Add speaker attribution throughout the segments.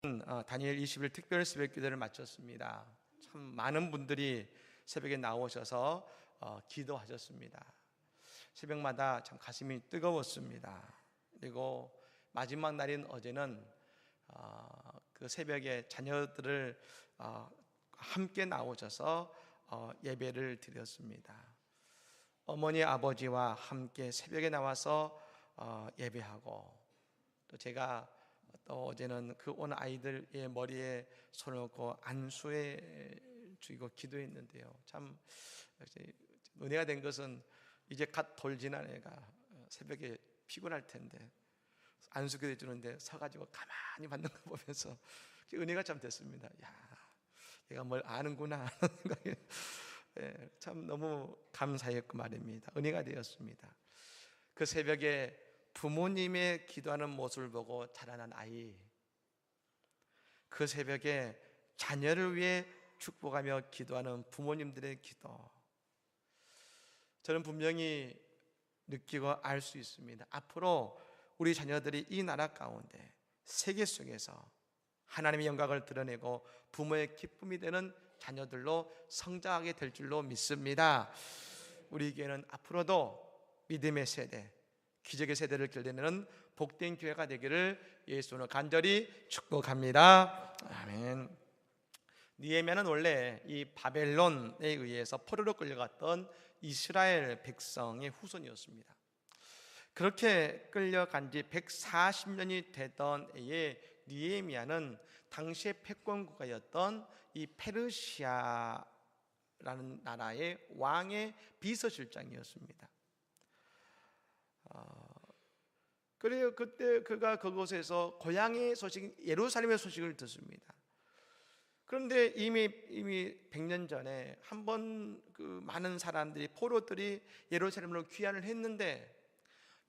Speaker 1: 다니엘 20일 특별 새벽 기도를 마쳤습니다. 참 많은 분들이 새벽에 나오셔서 기도하셨습니다. 새벽마다 참 가슴이 뜨거웠습니다. 그리고 마지막 날인 어제는 그 새벽에 자녀들을 함께 나오셔서 예배를 드렸습니다. 어머니 아버지와 함께 새벽에 나와서 예배하고, 또 제가 또 어제는 그 온 아이들의 머리에 손을 얹고 안수해 주고 기도했는데요. 참 은혜가 된 것은 이제 갓 돌 지난 애가 새벽에 피곤할 텐데 안수기도 해주는데 서가지고 가만히 받는 거 보면서 은혜가 참 됐습니다. 야, 얘가 뭘 아는구나 하는 생각이 참 너무 감사했고 말입니다. 은혜가 되었습니다. 그 새벽에 부모님의 기도하는 모습을 보고 자라난 아이, 그 새벽에 자녀를 위해 축복하며 기도하는 부모님들의 기도, 저는 분명히 느끼고 알 수 있습니다. 앞으로 우리 자녀들이 이 나라 가운데 세계 속에서 하나님의 영광을 드러내고 부모의 기쁨이 되는 자녀들로 성장하게 될 줄로 믿습니다. 우리 교회는 앞으로도 믿음의 세대, 기적의 세대를 길러내는 복된 교회가 되기를 예수로 간절히 축복합니다. 아멘. 느헤미야는 원래 이 바벨론에 의해서 포로로 끌려갔던 이스라엘 백성의 후손이었습니다. 그렇게 끌려간 지 140년이 되던 해에 느헤미야는 당시의 패권국가였던 이 페르시아라는 나라의 왕의 비서실장이었습니다. 그래요. 그때 그가 그곳에서 고향의 소식, 예루살렘의 소식을 듣습니다. 그런데 이미 100년 전에 한 번 그 많은 사람들이, 포로들이 예루살렘으로 귀환을 했는데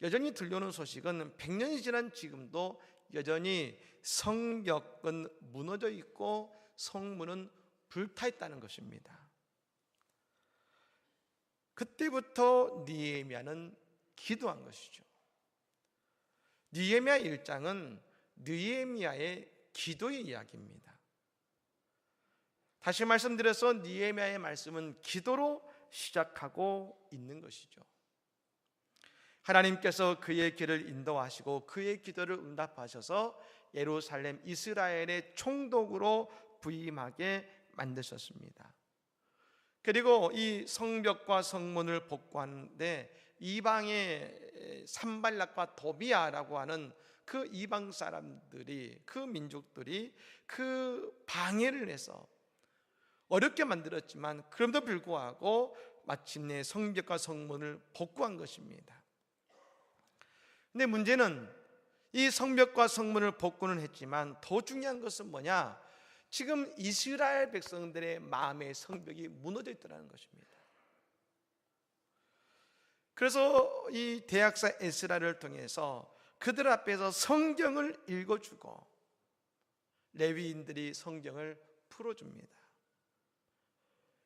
Speaker 1: 여전히 들려오는 소식은 100년이 지난 지금도 여전히 성벽은 무너져 있고 성문은 불타 있다는 것입니다. 그때부터 느헤미야는 기도한 것이죠. 느헤미야 1장은 느헤미야의 기도의 이야기입니다. 다시 말씀드려서 느헤미야의 말씀은 기도로 시작하고 있는 것이죠. 하나님께서 그의 길을 인도하시고 그의 기도를 응답하셔서 예루살렘 이스라엘의 총독으로 부임하게 만드셨습니다. 그리고 이 성벽과 성문을 복구하는데 이방의 산발락과 도비아라고 하는 그 이방 사람들이, 그 민족들이 그 방해를 해서 어렵게 만들었지만 그럼에도 불구하고 마침내 성벽과 성문을 복구한 것입니다. 근데 문제는 이 성벽과 성문을 복구는 했지만 더 중요한 것은 뭐냐? 지금 이스라엘 백성들의 마음의 성벽이 무너져 있다는 것입니다. 그래서 이 대학사 에스라를 통해서 그들 앞에서 성경을 읽어주고 레위인들이 성경을 풀어줍니다.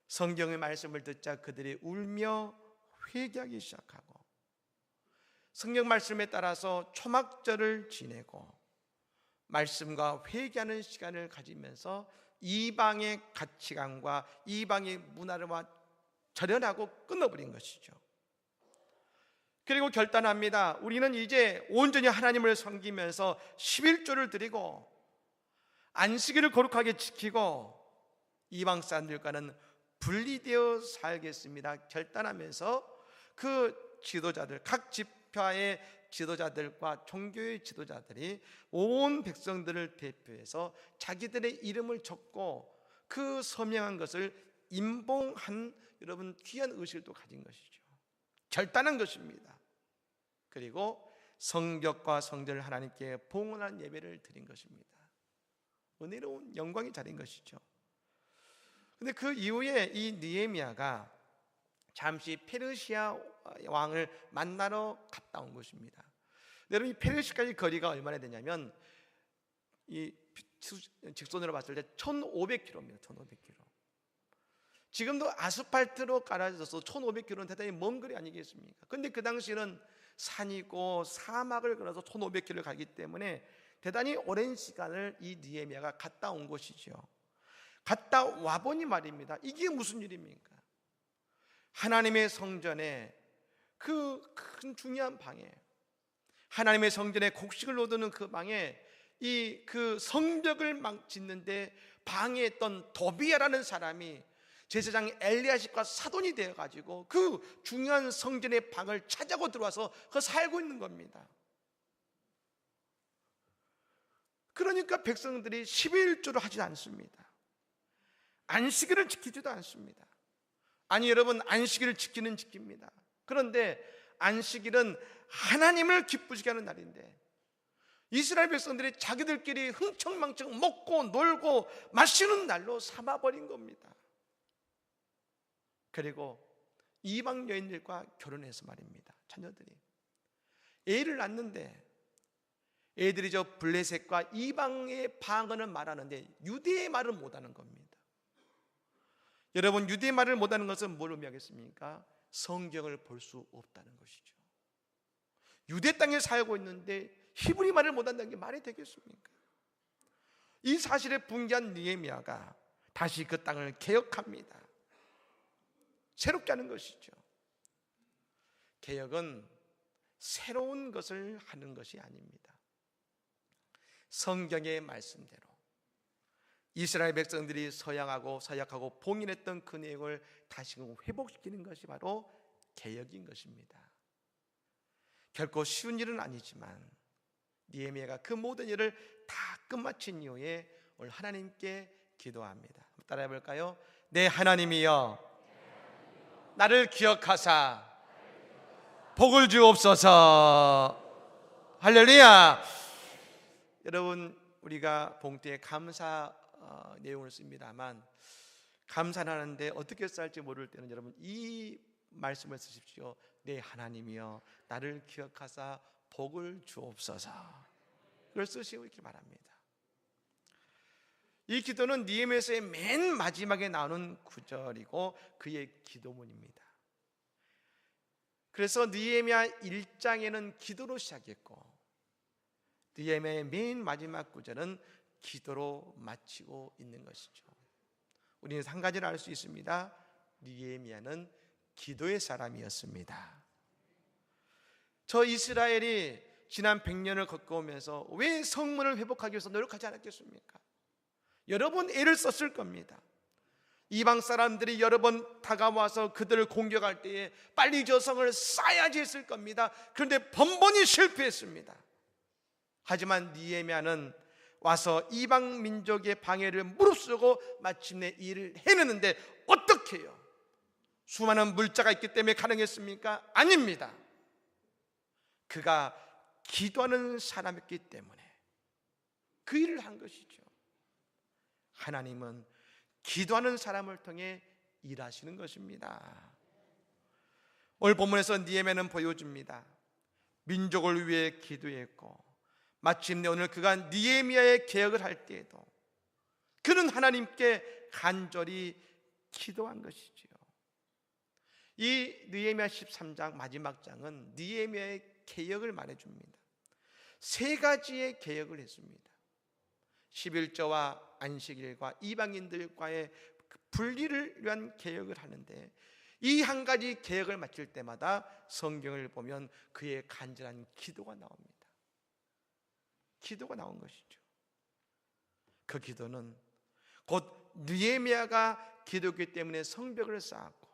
Speaker 1: 성경의 말씀을 듣자 그들이 울며 회개하기 시작하고 성경 말씀에 따라서 초막절을 지내고 말씀과 회개하는 시간을 가지면서 이방의 가치관과 이방의 문화와 절연하고 끊어버린 것이죠. 그리고 결단합니다. 우리는 이제 온전히 하나님을 섬기면서 11조를 드리고 안식일을 거룩하게 지키고 이방 사람들과는 분리되어 살겠습니다. 결단하면서 그 지도자들, 각 지파의 지도자들과 종교의 지도자들이 온 백성들을 대표해서 자기들의 이름을 적고 그 서명한 것을 임봉한, 여러분, 귀한 의식을 또 가진 것이죠. 결단한 것입니다. 그리고 성벽과 성전을 하나님께 봉헌한 예배를 드린 것입니다. 은혜로운 영광이 자린 것이죠. 근데 그 이후에 이 느헤미야가 잠시 페르시아 왕을 만나러 갔다 온 것입니다. 여러분, 이 페르시아까지 거리가 얼마나 되냐면 이 직선으로 봤을 때 1500km입니다. 1500km. 지금도 아스팔트로 깔아져서 1500km는 대단히 먼 거리 아니겠습니까? 근데 그 당시에는 산이고 사막을 걸어서 1500km를 가기 때문에 대단히 오랜 시간을 이 느헤미야가 갔다 온 것이죠. 갔다 와보니 말입니다. 이게 무슨 일입니까? 하나님의 성전에 그 큰 중요한 방에, 하나님의 성전에 곡식을 얻는 그 방에 그 성벽을 짓는데 방해했던 도비야라는 사람이 제사장 엘리야십과 사돈이 되어가지고 그 중요한 성전의 방을 차지하고 들어와서 그 살고 있는 겁니다. 그러니까 백성들이 11조를 하지 않습니다. 안식일을 지키지도 않습니다. 아니 여러분, 안식일을 지키는 지킵니다. 그런데 안식일은 하나님을 기쁘시게 하는 날인데 이스라엘 백성들이 자기들끼리 흥청망청 먹고 놀고 마시는 날로 삼아버린 겁니다. 그리고 이방 여인들과 결혼해서 말입니다. 자녀들이 애를 낳는데 애들이 저 블레셋과 이방의 방언을 말하는데 유대의 말을 못하는 겁니다. 여러분, 유대의 말을 못하는 것은 뭘 의미하겠습니까? 성경을 볼 수 없다는 것이죠. 유대 땅에 살고 있는데 히브리 말을 못한다는 게 말이 되겠습니까? 이 사실에 분개한 느헤미야가 다시 그 땅을 개혁합니다. 새롭게 하는 것이죠. 개혁은 새로운 것을 하는 것이 아닙니다. 성경의 말씀대로 이스라엘 백성들이 서약하고 봉인했던 그 내용을 다시금 회복시키는 것이 바로 개혁인 것입니다. 결코 쉬운 일은 아니지만 느헤미야가 그 모든 일을 다 끝마친 이후에 오늘 하나님께 기도합니다. 따라해 볼까요? 내 하나님이여, 나를 기억하사 복을 주옵소서. 할렐루야. 여러분, 우리가 봉투에 감사 내용을 씁니다만 감사는 하는데 어떻게 쓸지 모를 때는 여러분 이 말씀을 쓰십시오. 내 하나님이여, 나를 기억하사 복을 주옵소서. 그걸 쓰시고 있길 바랍니다. 이 기도는 느헤미야서의 맨 마지막에 나오는 구절이고 그의 기도문입니다. 그래서 느헤미야 1장에는 기도로 시작했고 느헤미야의 맨 마지막 구절은 기도로 마치고 있는 것이죠. 우리는 한 가지를 알 수 있습니다. 느헤미야는 기도의 사람이었습니다. 저 이스라엘이 지난 100년을 겪어오면서 왜 성문을 회복하기 위해서 노력하지 않았겠습니까? 여러 번 애를 썼을 겁니다. 이방 사람들이 여러 번 다가와서 그들을 공격할 때에 빨리 저 성을 쌓아야지 했을 겁니다. 그런데 번번이 실패했습니다. 하지만 느헤미야는 와서 이방 민족의 방해를 무릅쓰고 마침내 일을 해내는데 어떻게 해요? 수많은 물자가 있기 때문에 가능했습니까? 아닙니다. 그가 기도하는 사람이었기 때문에 그 일을 한 것이죠. 하나님은 기도하는 사람을 통해 일하시는 것입니다. 오늘 본문에서 느헤미야는 보여줍니다. 민족을 위해 기도했고 마침내 오늘 그가 느헤미야의 개혁을 할 때에도 그는 하나님께 간절히 기도한 것이지요. 이 느헤미야 13장 마지막 장은 느헤미야의 개혁을 말해줍니다. 세 가지의 개혁을 했습니다. 11조와 안식일과 이방인들과의 분리를 위한 개혁을 하는데 이 한 가지 개혁을 마칠 때마다 성경을 보면 그의 간절한 기도가 나옵니다. 기도가 나온 것이죠. 그 기도는 곧 느헤미야가 기도했기 때문에 성벽을 쌓았고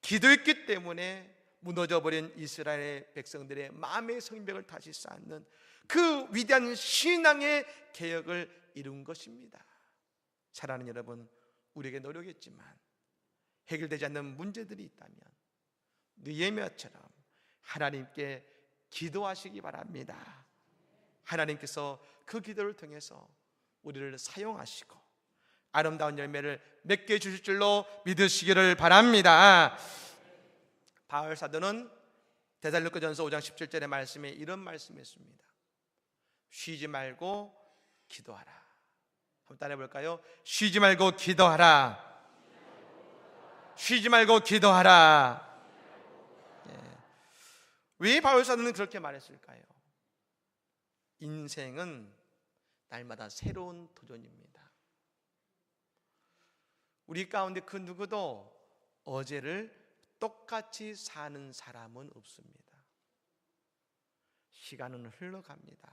Speaker 1: 기도했기 때문에 무너져버린 이스라엘 백성들의 마음의 성벽을 다시 쌓는 그 위대한 신앙의 개혁을 이룬 것입니다. 사랑하는 여러분, 우리에게 노력했지만 해결되지 않는 문제들이 있다면 느헤미야처럼 하나님께 기도하시기 바랍니다. 하나님께서 그 기도를 통해서 우리를 사용하시고 아름다운 열매를 맺게 해주실 줄로 믿으시기를 바랍니다. 바울 사도는 데살로니가전서 5장 17절의 말씀에 이런 말씀했습니다. 쉬지 말고 기도하라. 한번 따라해 볼까요? 쉬지 말고 기도하라. 쉬지 말고 기도하라. 예. 왜 바울 사도는 그렇게 말했을까요? 인생은 날마다 새로운 도전입니다. 우리 가운데 그 누구도 어제를 똑같이 사는 사람은 없습니다. 시간은 흘러갑니다.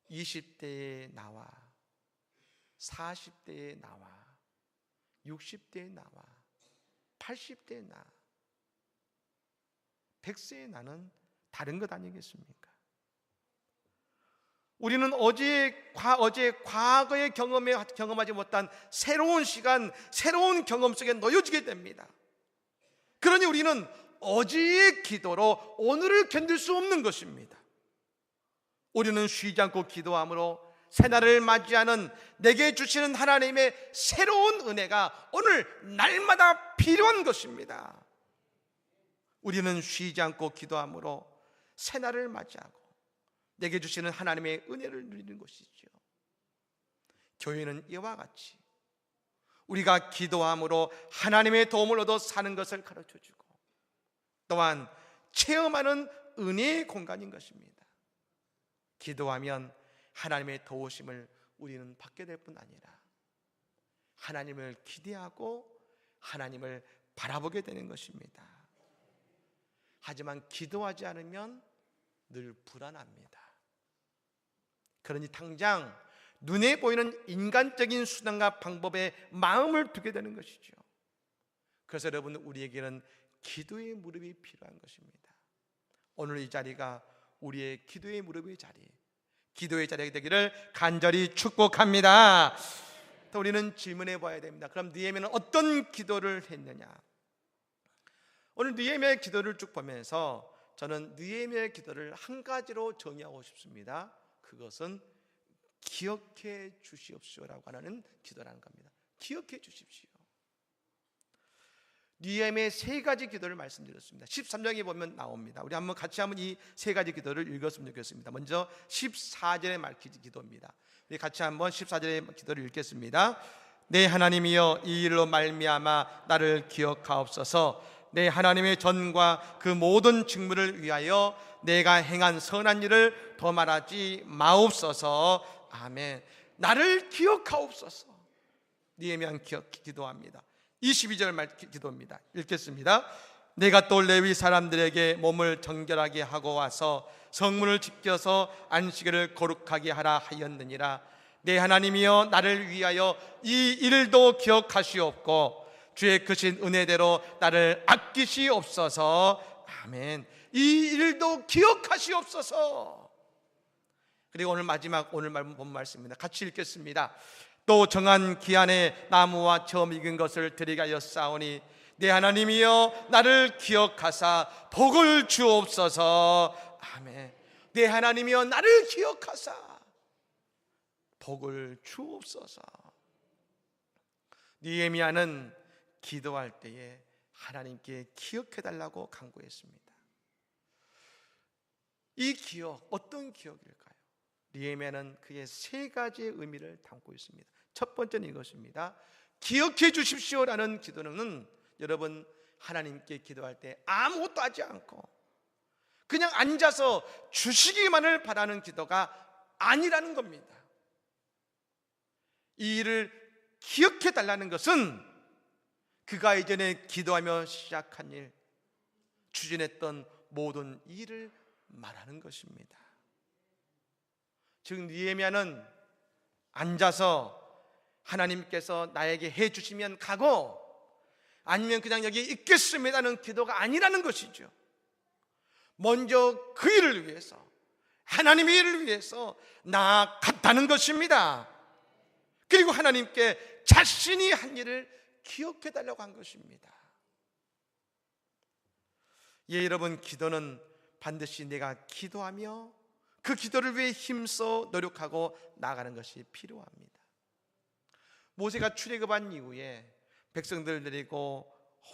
Speaker 1: 20대의 나와, 40대의 나와, 60대의 나와, 80대의 나, 100세의 나는 다른 것 아니겠습니까? 우리는 어제 과거에 경험하지 못한 새로운 시간, 새로운 경험 속에 놓여지게 됩니다. 그러니 우리는 어제의 기도로 오늘을 견딜 수 없는 것입니다. 우리는 쉬지 않고 기도함으로 새날을 맞이하는 내게 주시는 하나님의 새로운 은혜가 오늘 날마다 필요한 것입니다. 우리는 쉬지 않고 기도함으로 새날을 맞이하고 내게 주시는 하나님의 은혜를 누리는 것이죠. 교회는 이와 같이 우리가 기도함으로 하나님의 도움을 얻어 사는 것을 가르쳐주고 또한 체험하는 은혜의 공간인 것입니다. 기도하면 하나님의 도우심을 우리는 받게 될 뿐 아니라 하나님을 기대하고 하나님을 바라보게 되는 것입니다. 하지만 기도하지 않으면 늘 불안합니다. 그러니 당장 눈에 보이는 인간적인 수단과 방법에 마음을 두게 되는 것이죠. 그래서 여러분, 우리에게는 기도의 무릎이 필요한 것입니다. 오늘 이 자리가 우리의 기도의 무릎의 자리, 기도의 자리가 되기를 간절히 축복합니다. 또 우리는 질문해 봐야 됩니다. 그럼 느헤미야는 어떤 기도를 했느냐? 오늘 느헤미야의 기도를 쭉 보면서 저는 느헤미야의 기도를 한 가지로 정의하고 싶습니다. 그것은 기억해 주시옵소라고 하는 기도라는 겁니다. 기억해 주십시오. 느헤미야의 세 가지 기도를 말씀드렸습니다. 13장에 보면 나옵니다. 우리 같이 한번 이 세 가지 기도를 읽었으면 좋겠습니다. 먼저 14절의 기도입니다. 우리 같이 한번 14절의 기도를 읽겠습니다. 내 하나님이여, 이 일로 말미암아 나를 기억하옵소서. 내 하나님의 전과 그 모든 직무를 위하여 내가 행한 선한 일을 더 말하지 마옵소서. 아멘. 나를 기억하옵소서. 느헤미야는 기도합니다. 22절 기도입니다. 읽겠습니다. 내가 또 레위 사람들에게 몸을 정결하게 하고 와서 성문을 지켜서 안식일을 거룩하게 하라 하였느니라. 내 하나님이여, 나를 위하여 이 일도 기억하시옵고 주의 크신 은혜대로 나를 아끼시옵소서. 아멘. 이 일도 기억하시옵소서. 그리고 오늘 마지막 오늘 본 말씀입니다. 같이 읽겠습니다. 또 정한 기한에 나무와 처음 익은 것을 드리게 하였사오니 내 하나님이여, 나를 기억하사 복을 주옵소서. 아멘. 내 하나님이여, 나를 기억하사 복을 주옵소서. 느헤미야는 기도할 때에 하나님께 기억해달라고 간구했습니다. 이 기억, 어떤 기억일까요? 느헤미야는 그의 세 가지의 의미를 담고 있습니다. 첫 번째는 이것입니다. 기억해 주십시오라는 기도는 여러분, 하나님께 기도할 때 아무것도 하지 않고 그냥 앉아서 주시기만을 바라는 기도가 아니라는 겁니다. 이 일을 기억해 달라는 것은 그가 이전에 기도하며 시작한 일, 추진했던 모든 일을 말하는 것입니다. 즉 느헤미야는 앉아서 하나님께서 나에게 해주시면 가고 아니면 그냥 여기 있겠습니다는 기도가 아니라는 것이죠. 먼저 그 일을 위해서, 하나님의 일을 위해서 나아갔다는 것입니다. 그리고 하나님께 자신이 한 일을 기억해달라고 한 것입니다. 예, 여러분, 기도는 반드시 내가 기도하며 그 기도를 위해 힘써 노력하고 나아가는 것이 필요합니다. 모세가 출애굽한 이후에 백성들 데리고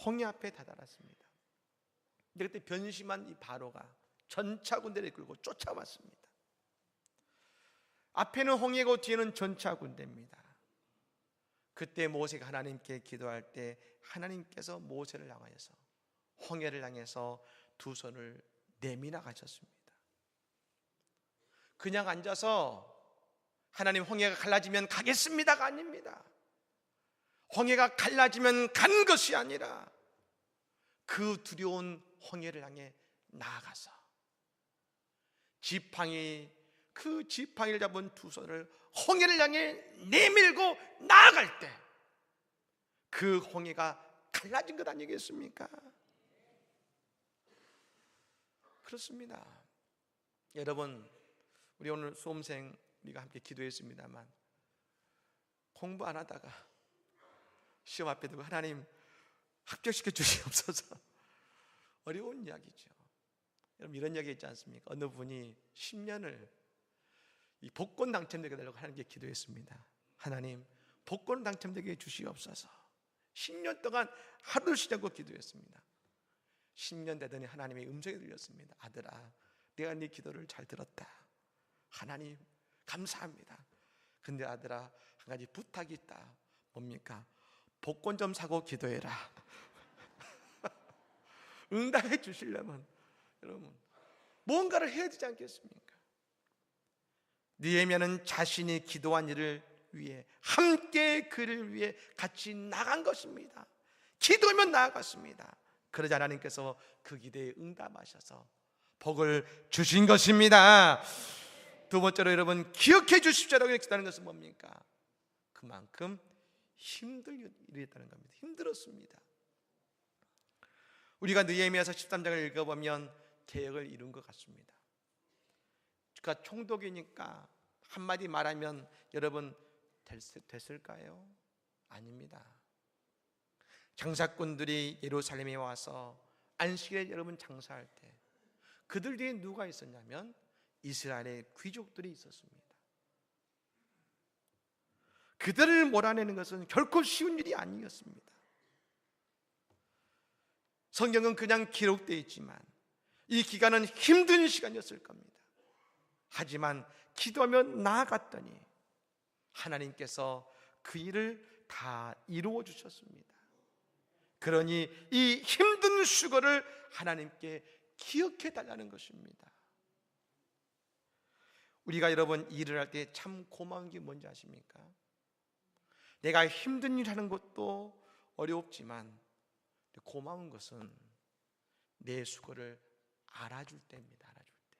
Speaker 1: 홍해 앞에 다다랐습니다. 그때 변심한 이 바로가 전차 군대를 끌고 쫓아왔습니다. 앞에는 홍해고 뒤에는 전차 군대입니다. 그때 모세가 하나님께 기도할 때 하나님께서 모세를 향하여서 홍해를 향해서 두 손을 내밀어 가셨습니다. 그냥 앉아서 하나님 홍해가 갈라지면 가겠습니다가 아닙니다. 홍해가 갈라지면 간 것이 아니라 그 두려운 홍해를 향해 나아가서 그 지팡이를 잡은 두 손을 홍해를 향해 내밀고 나아갈 때 그 홍해가 갈라진 것 아니겠습니까? 그렇습니다. 여러분, 우리 오늘 수험생 우리가 함께 기도했습니다만 공부 안 하다가 시험 앞에 두고 하나님 합격시켜 주시옵소서. 어려운 이야기죠. 여러분, 이런 이야기 있지 않습니까? 어느 분이 10년을 이 복권 당첨되게 해달라고 하나님께 기도했습니다. 하나님, 복권 당첨되게 해주시옵소서. 10년 동안 하루를 쉬지 않고 기도했습니다. 10년 되더니 하나님의 음성이 들렸습니다. 아들아, 내가 네 기도를 잘 들었다. 하나님 감사합니다. 근데 아들아, 한 가지 부탁이 있다. 뭡니까? 복권 좀 사고 기도해라. 응답해 주시려면 여러분 뭔가를 해야 되지 않겠습니까? 느헤미야는 자신이 기도한 일을 위해 함께 그를 위해 같이 나간 것입니다. 기도하면 나아갔습니다. 그러자 하나님께서 그 기도에 응답하셔서 복을 주신 것입니다. 두 번째로 여러분 기억해 주십시오라고 기도하는 것은 뭡니까? 그만큼 힘든 일이었다는 겁니다. 힘들었습니다. 우리가 느헤미야서 13장을 읽어보면 계획을 이룬 것 같습니다. 그러니까 총독이니까 한마디 말하면 여러분 됐을까요? 아닙니다. 장사꾼들이 예루살렘에 와서 안식일에 여러분 장사할 때 그들 뒤에 누가 있었냐면 이스라엘의 귀족들이 있었습니다. 그들을 몰아내는 것은 결코 쉬운 일이 아니었습니다. 성경은 그냥 기록되어 있지만 이 기간은 힘든 시간이었을 겁니다. 하지만 기도하며 나아갔더니 하나님께서 그 일을 다 이루어 주셨습니다. 그러니 이 힘든 수고를 하나님께 기억해 달라는 것입니다. 우리가 여러분 일을 할 때 참 고마운 게 뭔지 아십니까? 내가 힘든 일 하는 것도 어렵지만 고마운 것은 내 수고를 알아줄 때입니다. 알아줄 때.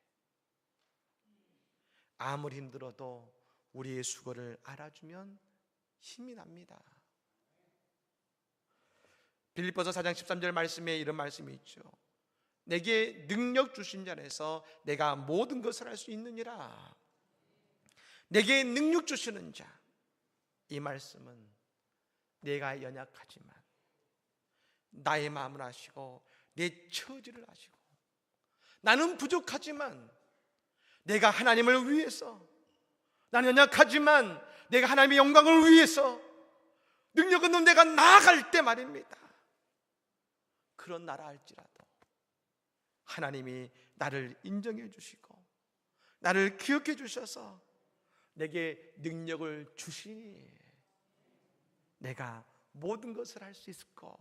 Speaker 1: 아무리 힘들어도 우리의 수고를 알아주면 힘이 납니다. 빌립보서 4장 13절 말씀에 이런 말씀이 있죠. 내게 능력 주신 자 안에서 내가 모든 것을 할 수 있느니라. 내게 능력 주시는 자. 이 말씀은 내가 연약하지만 나의 마음을 아시고 내 처지를 아시고 나는 부족하지만 내가 하나님을 위해서, 나는 연약하지만 내가 하나님의 영광을 위해서 능력 없는 내가 나아갈 때 말입니다. 그런 나라 할지라도 하나님이 나를 인정해 주시고 나를 기억해 주셔서 내게 능력을 주시니 내가 모든 것을 할 수 있을 거,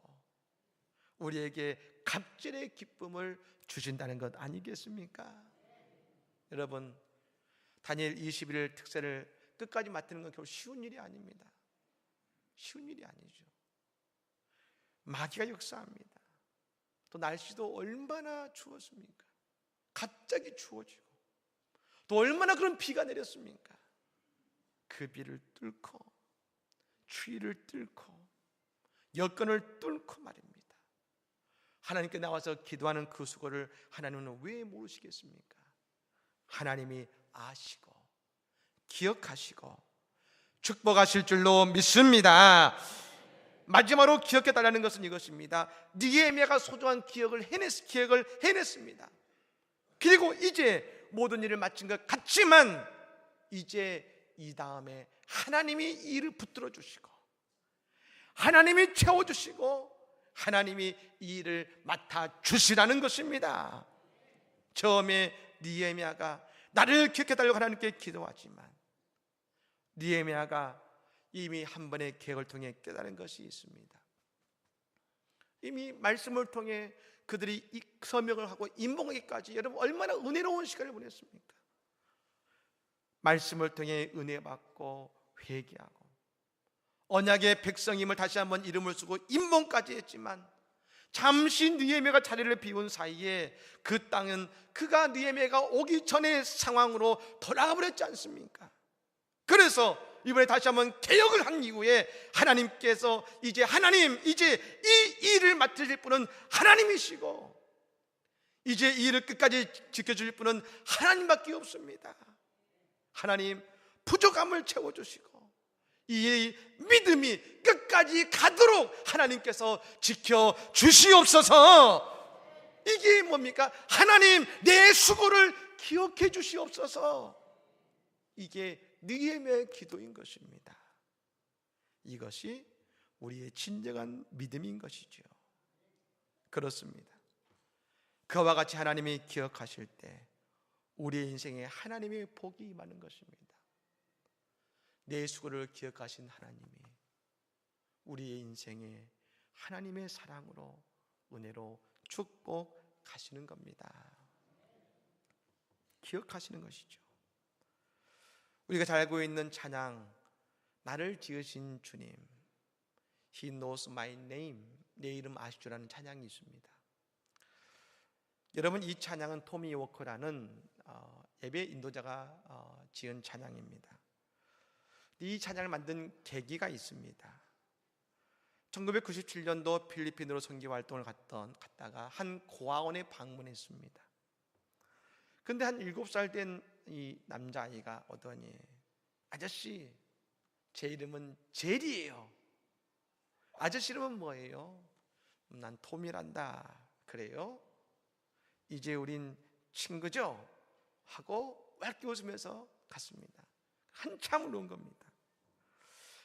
Speaker 1: 우리에게 갑절의 기쁨을 주신다는 것 아니겠습니까? 여러분, 다니엘 21일 특세를 끝까지 맡는 건 결코 쉬운 일이 아닙니다. 쉬운 일이 아니죠. 마귀가 역사합니다. 또 날씨도 얼마나 추웠습니까? 갑자기 추워지고 또 얼마나 그런 비가 내렸습니까? 그 비를 뚫고 추위를 뚫고 여건을 뚫고 말입니다. 하나님께 나와서 기도하는 그 수고를 하나님은 왜 모르시겠습니까? 하나님이 아시고 기억하시고 축복하실 줄로 믿습니다. 마지막으로 기억해 달라는 것은 이것입니다. 느헤미야가 소중한 기억을 해냈습니다. 그리고 이제 모든 일을 마친 것 같지만 이제 이 다음에 하나님이 이 일을 붙들어 주시고 하나님이 채워주시고 하나님이 이 일을 맡아 주시라는 것입니다. 처음에 느헤미야가 나를 기억해 달라고 하나님께 기도하지만 느헤미야가 이미 한 번의 계획을 통해 깨달은 것이 있습니다. 이미 말씀을 통해 그들이 서명을 하고 임봉하기까지 여러분 얼마나 은혜로운 시간을 보냈습니까? 말씀을 통해 은혜 받고 회개하고 언약의 백성임을 다시 한번 이름을 쓰고 입문까지 했지만 잠시 느헤미야가 자리를 비운 사이에 그 땅은 그가 느헤미야가 오기 전의 상황으로 돌아가 버렸지 않습니까? 그래서 이번에 다시 한번 개혁을 한 이후에 하나님께서 이제 이 일을 맡으실 분은 하나님이시고 이제 이 일을 끝까지 지켜줄 분은 하나님밖에 없습니다. 하나님 부족함을 채워주시고 이 믿음이 끝까지 가도록 하나님께서 지켜주시옵소서. 이게 뭡니까? 하나님 내 수고를 기억해 주시옵소서. 이게 느헤미야의 기도인 것입니다. 이것이 우리의 진정한 믿음인 것이죠. 그렇습니다. 그와 같이 하나님이 기억하실 때 우리의 인생에 하나님의 복이 임하는 것입니다. 내 수고를 기억하신 하나님이 우리의 인생에 하나님의 사랑으로 은혜로 축복하시는 겁니다. 기억하시는 것이죠. 우리가 잘 알고 있는 찬양, 나를 지으신 주님, He knows my name, 내 이름 아시죠라는 찬양이 있습니다. 여러분, 이 찬양은 토미 워커라는 예배 인도자가 지은 찬양입니다. 이 찬양을 만든 계기가 있습니다. 1997년도 필리핀으로 선교 활동을 갔다가 한 고아원에 방문했습니다. 근데 한 7살 된 이 남자아이가 오더니, 아저씨, 제 이름은 제리예요. 아저씨 이름은 뭐예요? 난 톰이란다. 그래요? 이제 우린 친구죠? 하고 왈게 웃으면서 갔습니다. 한참을 온 겁니다.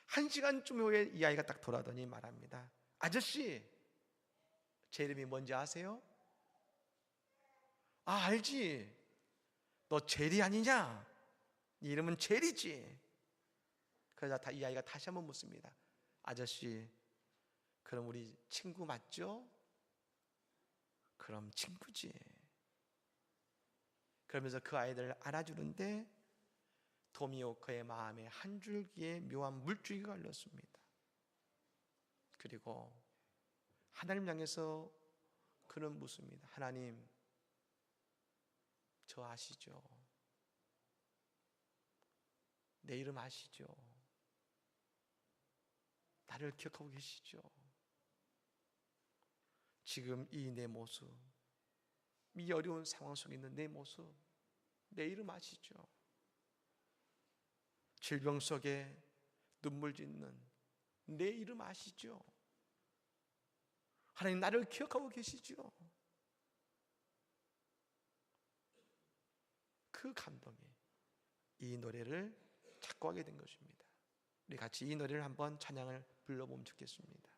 Speaker 1: 1시간쯤 후에 이 아이가 딱 돌아오더니 말합니다. 아저씨, 제 이름이 뭔지 아세요? 아, 알지. 너 제리 아니냐? 네 이름은 제리지. 그러자 이 아이가 다시 한번 묻습니다. 아저씨, 그럼 우리 친구 맞죠? 그럼 친구지. 그러면서 그 아이들을 안아주는데 토미 워커의 마음에 한 줄기의 묘한 물줄기가 흘렀습니다. 그리고 하나님 향해서 그는 묻습니다. 하나님, 저 아시죠? 내 이름 아시죠? 나를 기억하고 계시죠? 지금 이 내 모습, 이 어려운 상황 속에 있는 내 모습, 내 이름 아시죠? 질병 속에 눈물 짓는 내 이름 아시죠? 하나님 나를 기억하고 계시죠? 그 감동이 이 노래를 작곡하게 된 것입니다. 우리 같이 이 노래를 한번 찬양을 불러보면 좋겠습니다.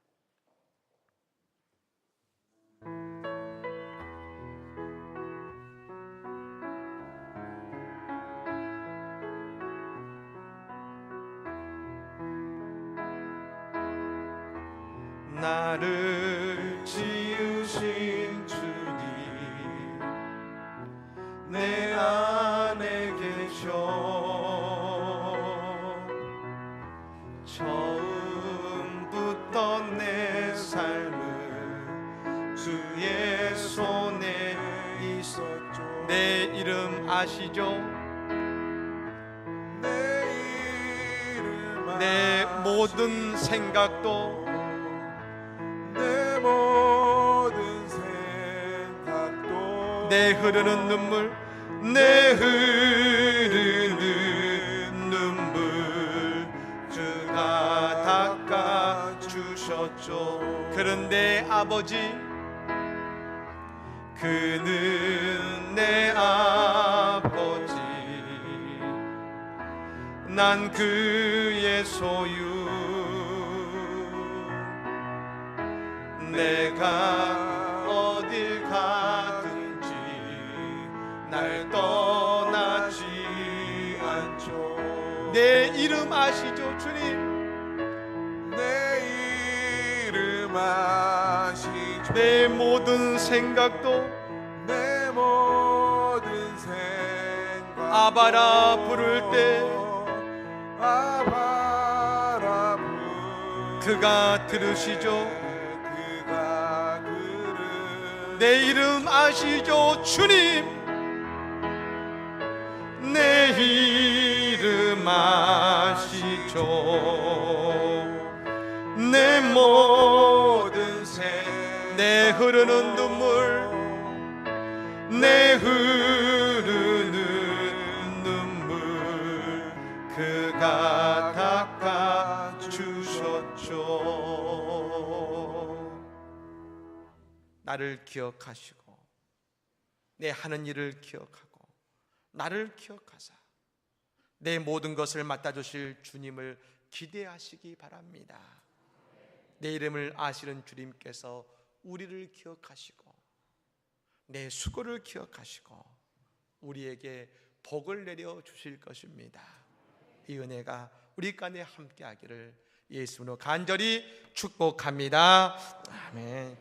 Speaker 1: 나를 지으신 주님, 내 안에 계셔. 처음부터 내 삶은 주의 손에 있었죠. 내 이름 아시죠? 내 모든 생각도 내 흐르는 눈물, 내 흐르는 눈물 주가 닦아주셨죠. 그런데 아버지, 그는 내 아버지, 난 그의 소유. 내가 어딜 가든지 날 떠나지 않죠. 내 이름 아시죠, 주님?
Speaker 2: 내 이름 아시죠.
Speaker 1: 내 모든 생각도,
Speaker 2: 내 모든 생각
Speaker 1: 아바라 부를 때
Speaker 2: 아바라 부를
Speaker 1: 그가 들으시죠.
Speaker 2: 그가 들으
Speaker 1: 내 이름 아시죠 주님. 내 이름 아시죠. 내 모든 내 흐르는 눈물, 내 흐르는 눈물 그가 닦아주셨죠. 나를 기억하시고 내 하는 일을 기억하고 나를 기억하사 내 모든 것을 맡아주실 주님을 기대하시기 바랍니다. 내 이름을 아시는 주님께서 우리를 기억하시고 내 수고를 기억하시고 우리에게 복을 내려 주실 것입니다. 이 은혜가 우리 간에 함께하기를 예수님으로 간절히 축복합니다. 아멘.